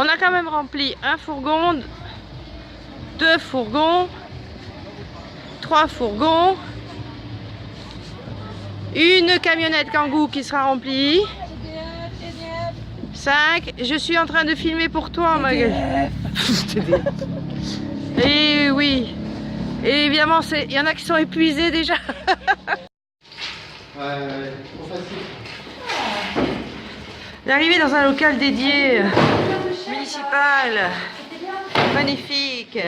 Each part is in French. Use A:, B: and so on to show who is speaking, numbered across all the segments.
A: On a quand même rempli un fourgon, 2 fourgons, 3 fourgons, une camionnette Kangoo qui sera remplie, 5. Je suis en train de filmer pour toi, Magali. Et oui. Et évidemment, il y en a qui sont épuisés déjà.
B: Trop facile.
A: D'arriver dans un local dédié, municipal, magnifique,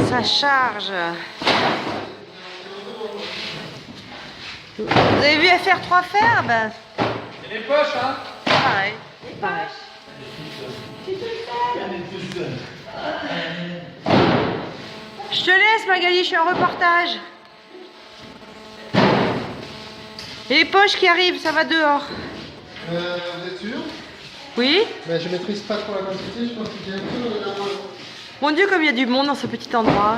A: ça charge. Vous avez vu FR3 faire? Ben,
B: Et les poches, hein?
A: pareil. Pareil. Je te laisse, Magali, je suis en reportage. Et les poches qui arrivent, ça va dehors.
B: Vous êtes sûr?
A: Oui?
B: Ben, je maîtrise pas trop la quantité, je pense qu'il y a un peu.
A: Mon Dieu, comme il y a du monde dans ce petit endroit.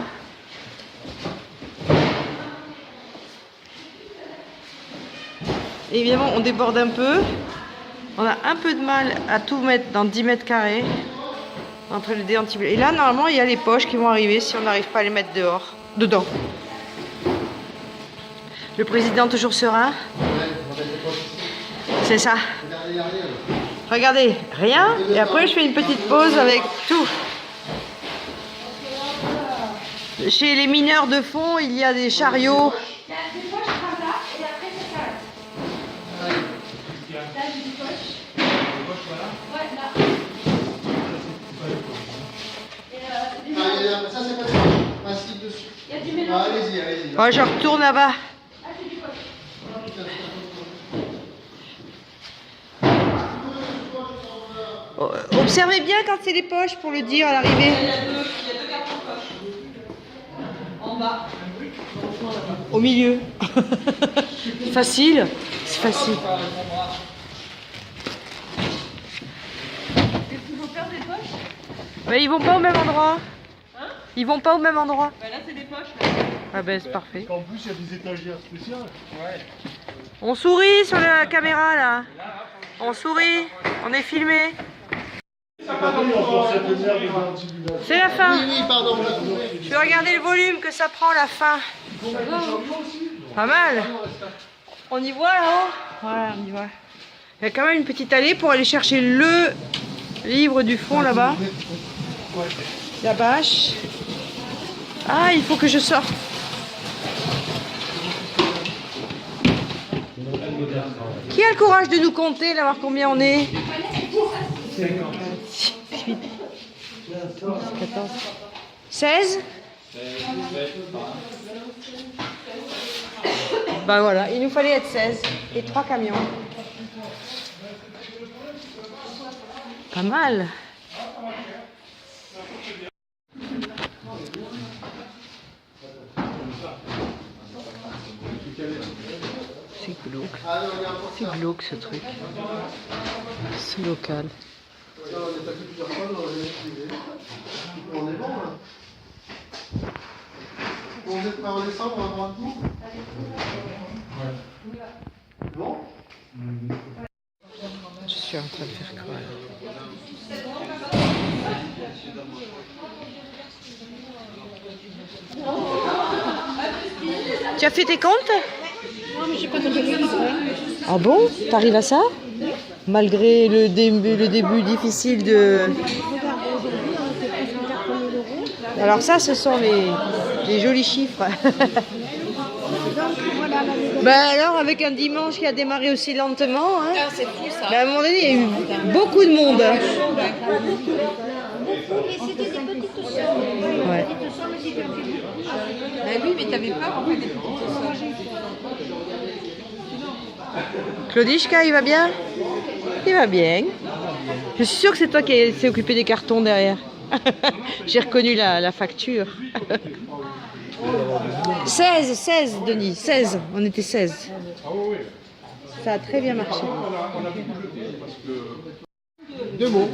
A: Et évidemment, on déborde un peu. On a un peu de mal à tout mettre dans 10 mètres carrés. Entre les déantibulés. Et là, normalement, il y a les poches qui vont arriver si on n'arrive pas à les mettre dehors. Dedans. Le président toujours serein. C'est ça. Regardez, rien. Et après, je fais une petite pause avec tout. Chez les mineurs de fond, il y a des chariots.
C: Il y a des poches par là et après c'est ça. Là j'ai des poches. Ouais, là.
B: Ça c'est pas des poches. Massif dessus.
C: Il y a du mélange.
B: Allez-y, allez-y.
A: Ouais, je retourne là-bas.
C: Ah, c'est du poche.
A: Observez bien quand c'est les poches pour le dire à l'arrivée.
D: Il y a deux cartons de poche. En bas.
A: Au milieu. Facile. C'est facile.
D: Il faut faire des poches.
A: Mais ils vont pas au même endroit.
D: Hein?
A: Ils vont pas au même endroit.
D: Bah là c'est des poches. Là.
A: Ah ben c'est parfait.
B: En plus, il y a des étagères spéciales. Ouais.
A: On sourit sur la caméra là. On sourit. On est filmé. C'est la fin.
B: Oui, oui, pardon.
A: Je vais regarder le volume que ça prend la fin. Pas mal. On y voit là-haut? Voilà, on y voit. Il y a quand même une petite allée pour aller chercher le livre du fond là-bas. La bâche. Ah, il faut que je sorte. Qui a le courage de nous compter, là, voir combien on est? 18, 14, 16. Ben voilà, il nous fallait être 16 et 3 camions. Pas mal. C'est glauque. C'est glauque ce truc. Ce local.
B: On est bon là. Vous êtes prêts en décembre, on va prendre tout? Bon?
A: Je suis en train de faire quoi là? Tu as fait tes comptes?
C: Non, mais j'ai pas de calcul.
A: Ah bon? T'arrives à ça? Malgré le début difficile de... Alors ça, ce sont les jolis chiffres. Ben alors, avec un dimanche qui a démarré aussi lentement, hein,
D: C'est fou ça.
A: ben à un moment donné, il y a eu beaucoup de monde.
C: Et c'était des petites sommes.
A: Ouais.
D: Bah oui, mais t'avais peur en fait des petites sommes.
A: Claudichka, il va bien? Il va bien. Je suis sûre que c'est toi qui s'est occupé des cartons derrière. J'ai reconnu la facture. 16, Denis, 16. On était 16. Ça a très bien marché.
B: 2 mots.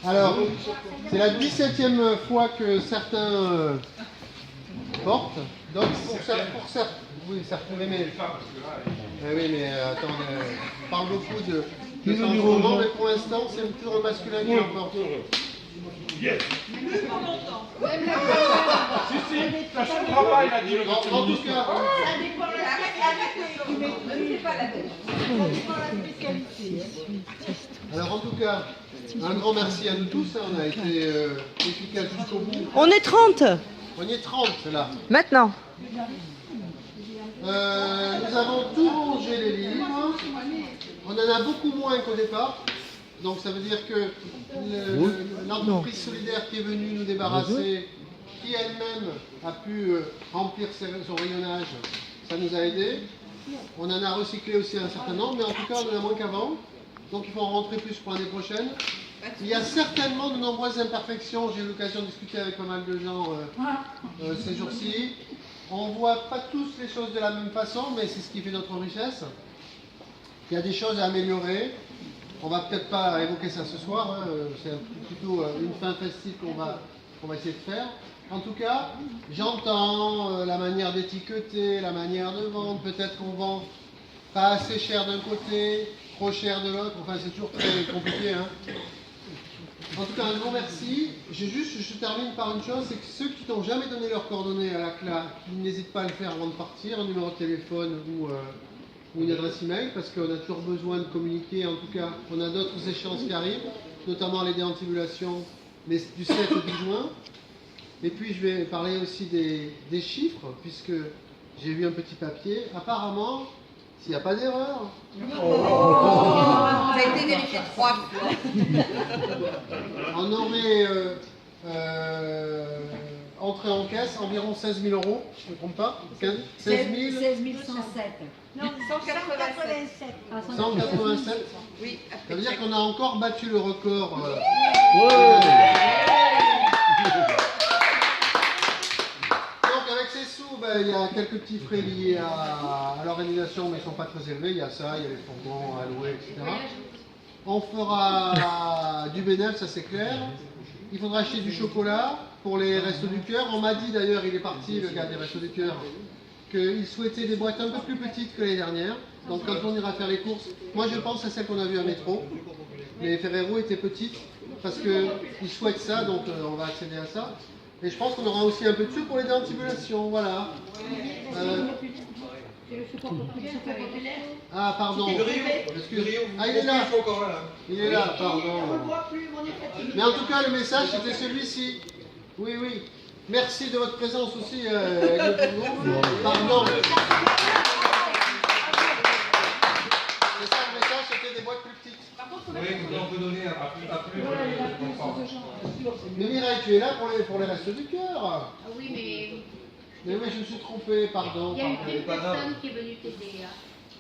B: Alors, c'est la 17e fois que certains portent. Donc, pour certains, oui, certains, mais attends, on parle beaucoup C'est en ce moment, mais pour l'instant, c'est toujours le masculin qui l'emporte.
E: Ça changera pas, il a dit le
B: En tout cas, alors en tout cas, un grand merci à nous tous. Hein, on a été efficaces jusqu'au bout.
A: On est 30
B: On y est 30 là.
A: maintenant.
B: Nous avons tout rangé les livres. On en a beaucoup moins qu'au départ. Donc ça veut dire que l'entreprise solidaire qui est venue nous débarrasser, qui elle-même a pu remplir son rayonnage, ça nous a aidés. On en a recyclé aussi un certain nombre, mais en tout cas on en a moins qu'avant. Donc il faut en rentrer plus pour l'année prochaine. Il y a certainement de nombreuses imperfections. J'ai eu l'occasion de discuter avec pas mal de gens ces jours-ci. On ne voit pas tous les choses de la même façon, mais c'est ce qui fait notre richesse. Il y a des choses à améliorer. On va peut-être pas évoquer ça ce soir, hein. C'est plutôt une fin festive qu'on va essayer de faire. En tout cas, j'entends la manière d'étiqueter, la manière de vendre. Peut-être qu'on vend pas assez cher d'un côté, trop cher de l'autre. Enfin, c'est toujours très compliqué. Hein. En tout cas, un grand merci. Je termine par une chose, c'est que ceux qui n'ont jamais donné leurs coordonnées à la CLA, qui n'hésitent pas à le faire avant de partir, un numéro de téléphone ou une adresse email, parce qu'on a toujours besoin de communiquer. En tout cas, on a d'autres échéances qui arrivent, notamment les déantibulations du 7 au 10 juin. Et puis, je vais parler aussi des chiffres, puisque j'ai vu un petit papier. Apparemment, s'il n'y a pas d'erreur.
D: Ça a été vérifié 3 fois.
B: On aurait entré en caisse environ 16 000 euros, je ne me trompe pas. 16 000
C: 107.
D: Non, 187.
B: 187.
D: Oui,
B: Ça veut dire qu'on a encore battu le record. Donc avec ces sous, il y a quelques petits frais liés à l'organisation, mais ils ne sont pas très élevés. Il y a ça, il y a les fourgons à louer, etc. On fera du bénéfice, ça c'est clair. Il faudra acheter du chocolat pour les Restos du Cœur. On m'a dit d'ailleurs, il est parti, le gars des Restos du Cœur, qu'il souhaitait des boîtes un peu plus petites que les dernières. Donc quand on ira faire les courses, moi je pense à celle qu'on a vue à métro. Les Ferrero étaient petites parce qu'ils souhaitent ça, donc on va accéder à ça. Et je pense qu'on aura aussi un peu de sous pour les déantibulations, voilà. Ah pardon. Excuse. Ah il est là. Il est là, pardon. Mais en tout cas le message c'était celui-ci. Oui, oui. Merci de votre présence aussi. Pardon. Le message c'était des boîtes plus petites.
E: Oui, on peut donner à plus.
B: Mais Mireille, tu es là pour les Restos du Cœur.
C: Oui, mais
B: Mais oui, je me suis trompé, pardon.
C: il y a une seule personne qui est venue t'aider. Hein.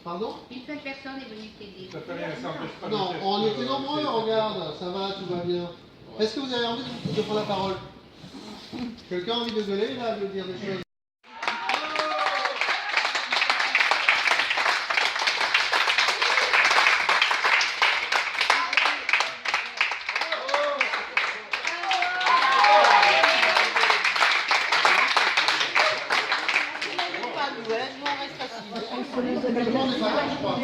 B: Pardon?
C: Une seule personne est venue t'aider.
E: Ça fait rien, ça empêche pas de
B: Non,
E: faire.
B: on était nombreux, regarde, ça va, tout va bien. Est-ce que vous avez envie de prendre la parole? Quelqu'un a envie de gueuler, là, de dire des choses? Tout le monde est malade, je crois.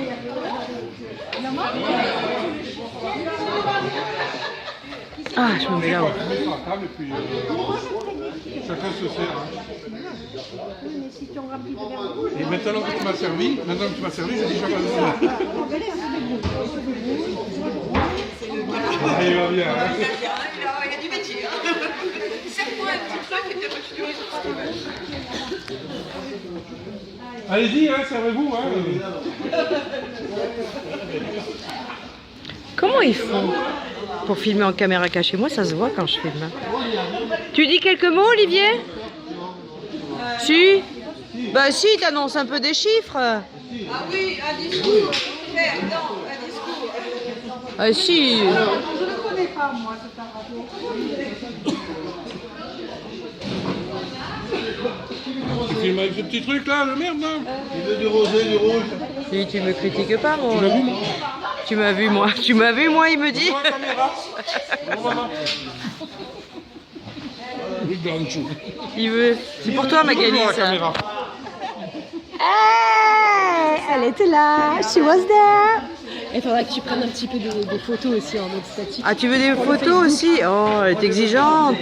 A: Ah, je me mets là-haut.
E: On va mettre la table et puis chacun se sert. Hein. Et maintenant que tu m'as servi, je dis chacun se sert. Ah, il va bien. Hein.
D: Il y a du métier. Serre-moi un petit peu qui était reculé.
E: Allez-y, hein, servez-vous. Hein.
A: Comment ils font pour filmer en caméra cachée? Moi, ça se voit quand je filme. Tu dis quelques mots, Olivier? Si? Bah si, t'annonces un peu des chiffres.
D: Ah oui, un discours. Faire, non, un discours.
A: Ah si.
D: Je ne le connais pas, moi, c'est un radio.
E: Tu filmes avec ce petit truc là, le merde là.
B: Il veut du rosé, du rouge.
A: Si, tu me critiques pas, moi.
E: Tu l'as vu, moi?
A: Tu m'as vu, moi. Tu m'as vu, moi, il me dit.
E: Bonjour, la caméra. Bonjour, maman. Oui, grande chou.
A: Il veut. C'est pour toi, Magali,
E: Bonjour, la
A: ça.
E: caméra.
A: Hey, elle était là. She was there.
F: Il faudra que tu prennes un petit peu des photos aussi en mode statique.
A: Ah, tu veux des photos aussi? Oh, elle est exigeante.